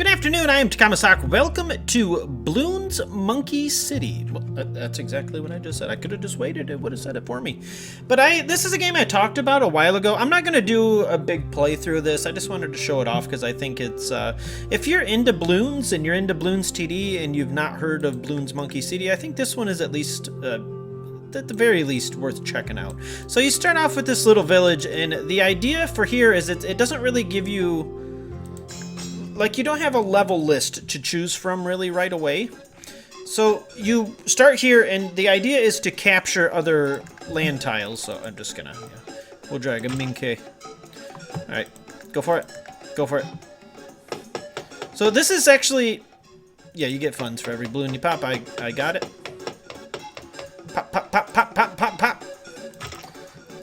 Good afternoon, I am Takamasak. Welcome to Bloons Monkey City. Well, that's exactly what I just said. I could have just waited, it would have said it for me. But this is a game I talked about a while ago. I'm not going to do a big playthrough of this. I just wanted to show it off because I think it's, if you're into Bloons and you're into Bloons TD and you've not heard of Bloons Monkey City, I think this one is at least, at the very least, worth checking out. So you start off with this little village, and the idea for here is it doesn't really give you... Like, you don't have a level list to choose from really right away. So you start here, and the idea is to capture other land tiles. So I'm just gonna, we'll drag a Minke. Alright, go for it. Go for it. So this is actually, yeah, you get funds for every balloon you pop. I got it. Pop, pop, pop, pop, pop, pop, pop.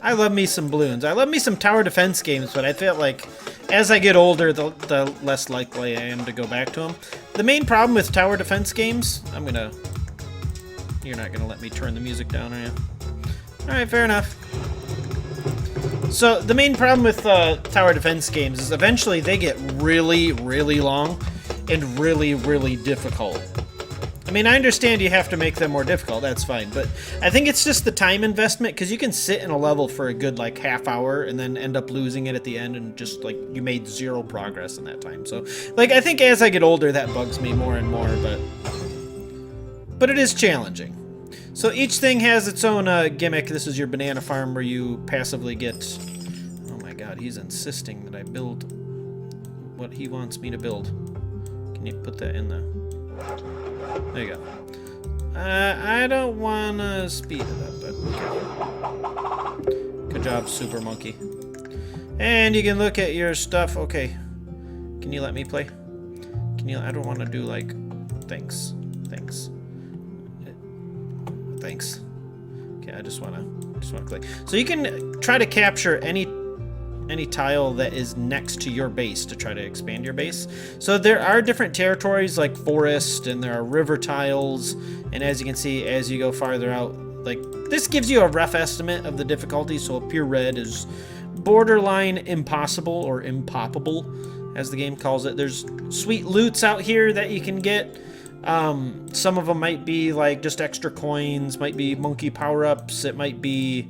I love me some balloons. I love me some tower defense games, but I feel like as I get older, the less likely I am to go back to them. The main problem with tower defense games... You're not gonna let me turn the music down, are you? Alright, fair enough. So, the main problem with tower defense games is eventually they get really, really long and really, really difficult. I mean, I understand you have to make them more difficult, that's fine, but I think it's just the time investment, because you can sit in a level for a good, like, half hour and then end up losing it at the end and just, like, you made zero progress in that time. So, like, I think as I get older, that bugs me more and more, but it is challenging. So each thing has its own gimmick. This is your banana farm where you passively get... Oh my god, he's insisting that I build what he wants me to build. Can you put that in the... There you go. I don't want to speed it up, but okay. Good job, Super Monkey. And you can look at your stuff. Okay. Can you let me play? Can you? I don't want to do like... Thanks. Thanks. Thanks. Okay, I just want to click. So you can try to capture any tile that is next to your base to try to expand your base. So there are different territories like forest, and there are river tiles, and as you can see, as you go farther out, like, this gives you a rough estimate of the difficulty. So a pure red is borderline impossible, or impoppable as the game calls it. There's sweet loots out here that you can get. Some of them might be like just extra coins, might be monkey power-ups, it might be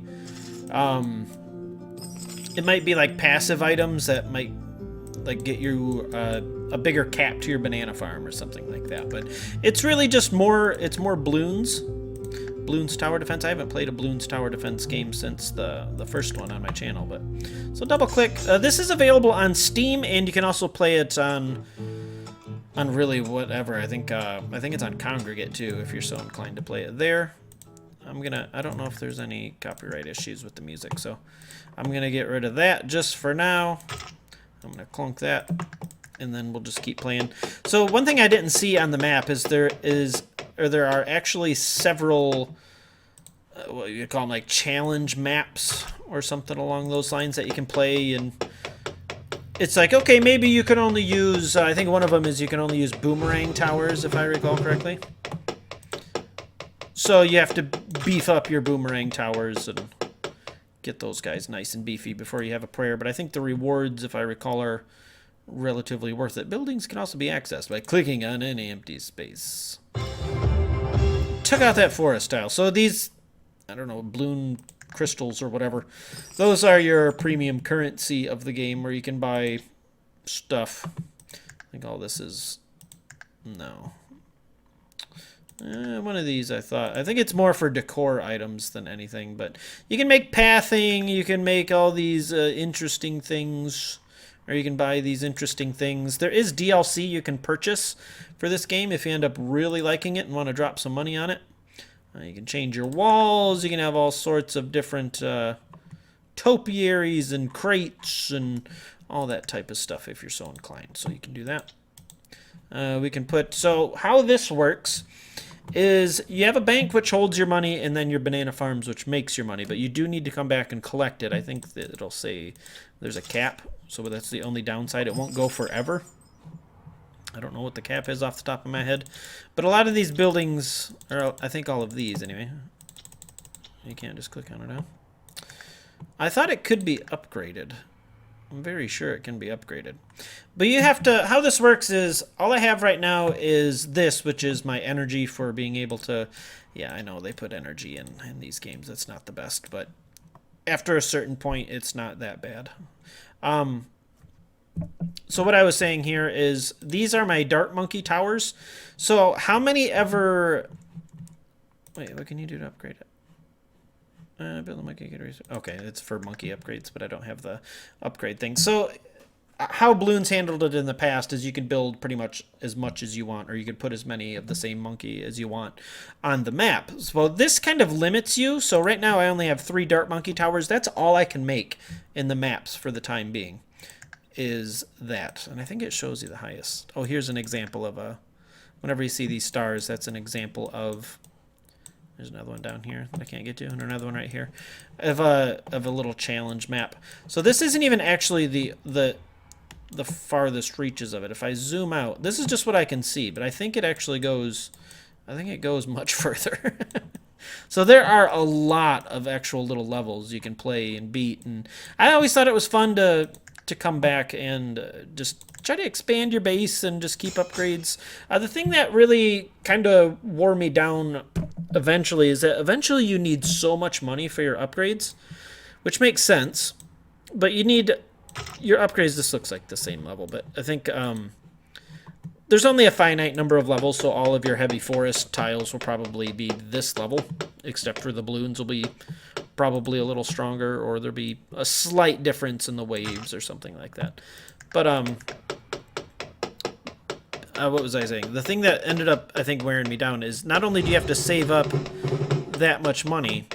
like passive items that might like get you a bigger cap to your banana farm or something like that. But it's really just more, it's more Bloons Tower Defense. I haven't played a Bloons Tower Defense game since the first one on my channel. But so double click. This is available on Steam, and you can also play it on really whatever. I think it's on Congregate too, if you're so inclined to play it there. I don't know if there's any copyright issues with the music, so I'm gonna get rid of that just for now. I'm gonna clunk that, and then we'll just keep playing. So one thing I didn't see on the map is there are actually several, what you call them, like challenge maps or something along those lines that you can play, and it's like, okay, maybe you can only use, I think one of them is you can only use boomerang towers, if I recall correctly. So you have to beef up your boomerang towers and get those guys nice and beefy before you have a prayer. But I think the rewards, if I recall, are relatively worth it. Buildings can also be accessed by clicking on any empty space. Took out that forest tile. So these, I don't know, balloon crystals or whatever, those are your premium currency of the game where you can buy stuff. I think all this is... No. One of these, I think it's more for decor items than anything, but you can make pathing, you can make all these interesting things, or you can buy these interesting things. There is DLC you can purchase for this game if you end up really liking it and want to drop some money on it. You can change your walls, you can have all sorts of different topiaries and crates and all that type of stuff if you're so inclined, so you can do that. We can put, so how this works is you have a bank which holds your money, and then your banana farms which makes your money, but you do need to come back and collect it. I think that it'll say there's a cap, so that's the only downside. It won't go forever. I don't know what the cap is off the top of my head, but a lot of these buildings, or I think all of these anyway, you can't just click on it now. I thought it could be upgraded. I'm very sure it can be upgraded. But you have to, how this works is, all I have right now is this, which is my energy for being able to, yeah, I know they put energy in these games. That's not the best, but after a certain point, it's not that bad. So what I was saying here is, these are my Dart Monkey Towers. So how many ever, wait, what can you do to upgrade it? Build a monkey. Okay, it's for monkey upgrades, but I don't have the upgrade thing. So how Bloons handled it in the past is you could build pretty much as you want, or you could put as many of the same monkey as you want on the map. So this kind of limits you. So right now I only have 3 Dart Monkey Towers. That's all I can make in the maps for the time being, is that. And I think it shows you the highest. Oh, here's an example of a, whenever you see these stars, that's an example of, there's another one down here that I can't get to, and another one right here, of a little challenge map. So this isn't even actually the farthest reaches of it. If I zoom out, this is just what I can see, but I think it actually goes, I think it goes much further. So there are a lot of actual little levels you can play and beat, and I always thought it was fun to come back and just try to expand your base and just keep upgrades. The thing that really kind of wore me down eventually is that eventually you need so much money for your upgrades, which makes sense, but you need your upgrades. This looks like the same level, but I think there's only a finite number of levels, so all of your heavy forest tiles will probably be this level, except for the balloons will be probably a little stronger, or there'll be a slight difference in the waves or something like that. But what was I saying? The thing that ended up, I think, wearing me down is not only do you have to save up that much money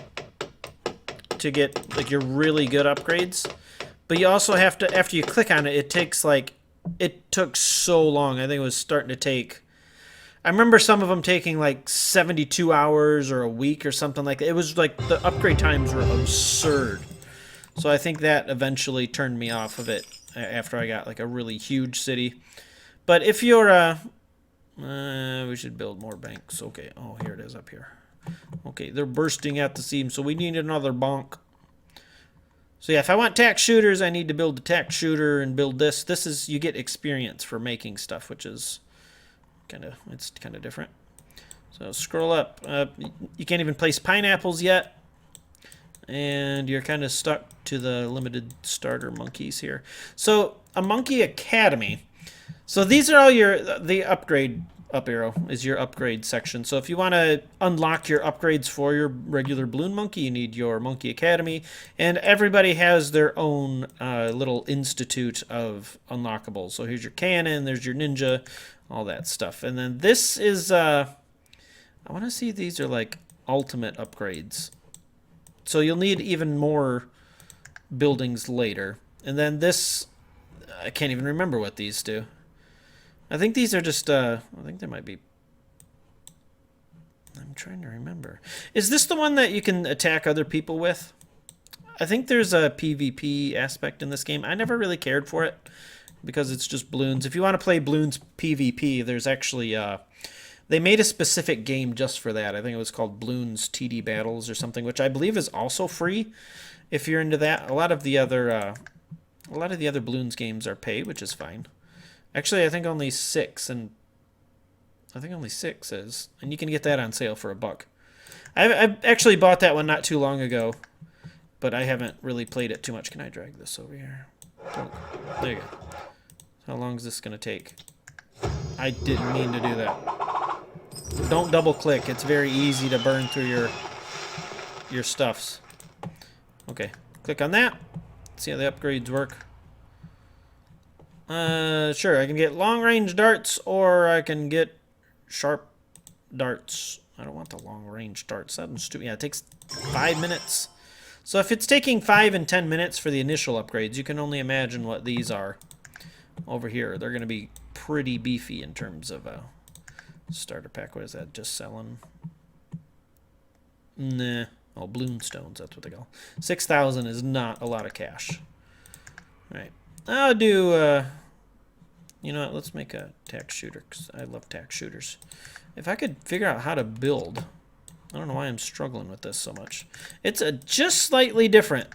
to get like your really good upgrades, but you also have to, after you click on it, it takes like, it took so long. I think it was starting to take, I remember some of them taking like 72 hours or a week or something like that. It was like the upgrade times were absurd. So I think that eventually turned me off of it after I got like a really huge city. But if you're, we should build more banks. Okay, oh, here it is up here. Okay, they're bursting at the seams, so we need another bonk. So yeah, if I want tack shooters, I need to build a tack shooter and build this. This is, you get experience for making stuff, which is it's kind of different. So scroll up. You can't even place pineapples yet. And you're kind of stuck to the limited starter monkeys here. So a monkey academy. So these are all the upgrade, up arrow is your upgrade section. So if you want to unlock your upgrades for your regular balloon monkey, you need your monkey academy, and everybody has their own little institute of unlockables. So here's your cannon, there's your ninja, all that stuff. And then this is I want to see, these are like ultimate upgrades. So you'll need even more buildings later. And then this, I can't even remember what these do. I think these are just, I think there might be, I'm trying to remember. Is this the one that you can attack other people with? I think there's a PvP aspect in this game. I never really cared for it because it's just Bloons. If you want to play Bloons PvP, there's actually, they made a specific game just for that. I think it was called Bloons TD Battles or something, which I believe is also free if you're into that. A lot of the other Bloons games are paid, which is fine. Actually, I think only 6 is, and you can get that on sale for $1. I actually bought that one not too long ago, but I haven't really played it too much. Can I drag this over here? There you go. How long is this going to take? I didn't mean to do that. Don't double click. It's very easy to burn through your stuffs. Okay, click on that. See how the upgrades work. Sure, I can get long-range darts, or I can get sharp darts. I don't want the long-range darts. That's stupid. Yeah, it takes 5 minutes. So if it's taking 5 and 10 minutes for the initial upgrades, you can only imagine what these are over here. They're going to be pretty beefy in terms of a starter pack. What is that? Just selling? Nah. Oh, Bloon stones. That's what they call. 6,000 is not a lot of cash. All right. I'll do, you know what, let's make a tack shooter, because I love tack shooters. If I could figure out how to build, I don't know why I'm struggling with this so much. It's just slightly different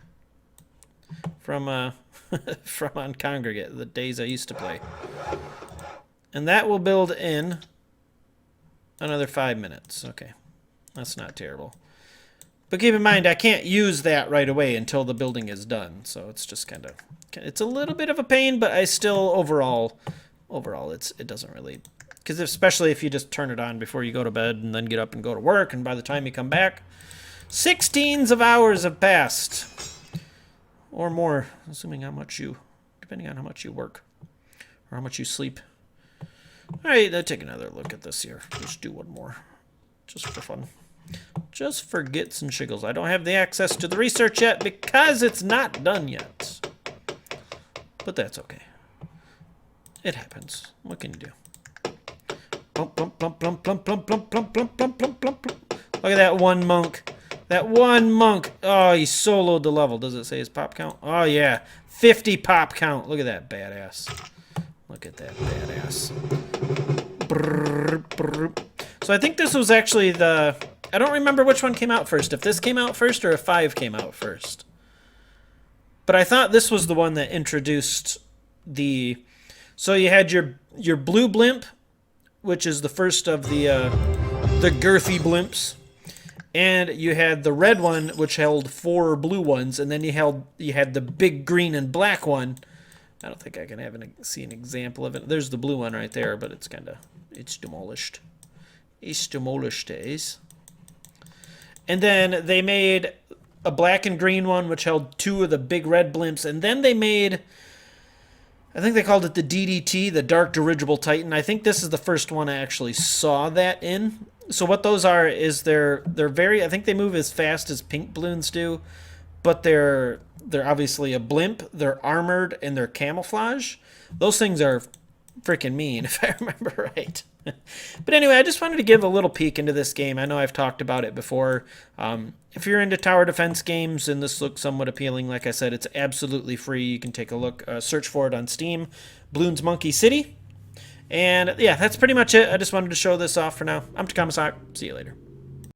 from from on Congregate, the days I used to play. And that will build in another 5 minutes. Okay, that's not terrible. But keep in mind, I can't use that right away until the building is done. So it's just kind of, it's a little bit of a pain, but I still, overall, it doesn't really, because especially if you just turn it on before you go to bed and then get up and go to work, and by the time you come back, 16s of hours have passed. Or more, depending on how much you work, or how much you sleep. All right, let's take another look at this here. Let's do one more, just for fun. Just for gits and shiggles. I don't have the access to the research yet because it's not done yet. But that's okay. It happens. What can you do? Plump, plump, plump, plump, plump, plump, plump, plump, plump, plump, plump, plump. Look at that one monk. That one monk. Oh, he soloed the level. Does it say his pop count? Oh, yeah. 50 pop count. Look at that badass. Look at that badass. Brrr, brrr. So I think this was actually the... I don't remember which one came out first. If this came out first or if 5 came out first. But I thought this was the one that introduced the... So you had your blue blimp, which is the first of the girthy blimps. And you had the red one, which held 4 blue ones. And then you had the big green and black one. I don't think I can see an example of it. There's the blue one right there, but it's demolished. It's demolished, is. And then they made a black and green one, which held 2 of the big red blimps. And then they made, I think they called it the DDT, the Dark Dirigible Titan. I think this is the first one I actually saw that in. So what those are is they're very, I think they move as fast as pink balloons do, but they're obviously a blimp. They're armored and they're camouflage. Those things are freaking mean, if I remember right. But anyway, I just wanted to give a little peek into this game. I know I've talked about it before. If you're into tower defense games and this looks somewhat appealing, like I said, it's absolutely free. You can take a look, search for it on Steam, Bloons Monkey City. And yeah, that's pretty much it. I just wanted to show this off for now. I'm Takama. See you later.